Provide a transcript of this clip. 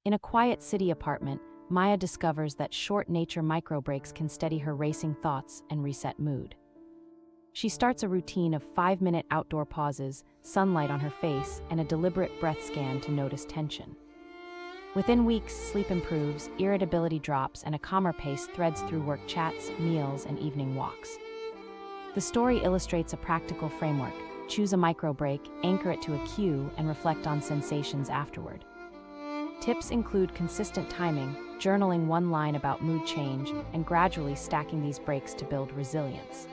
In a quiet city apartment, Maya discovers that short nature microbreaks can steady her racing thoughts and reset mood. She starts a routine of 5-minute outdoor pauses, sunlight on her face, and a deliberate breath scan to notice tension. Within weeks, sleep improves, irritability drops, and a calmer pace threads through work chats, meals, and evening walks. The story illustrates a practical framework: choose a microbreak, anchor it to a cue, and reflect on sensations afterward. Tips include consistent timing, journaling one line about mood change, and gradually stacking these breaks to build resilience.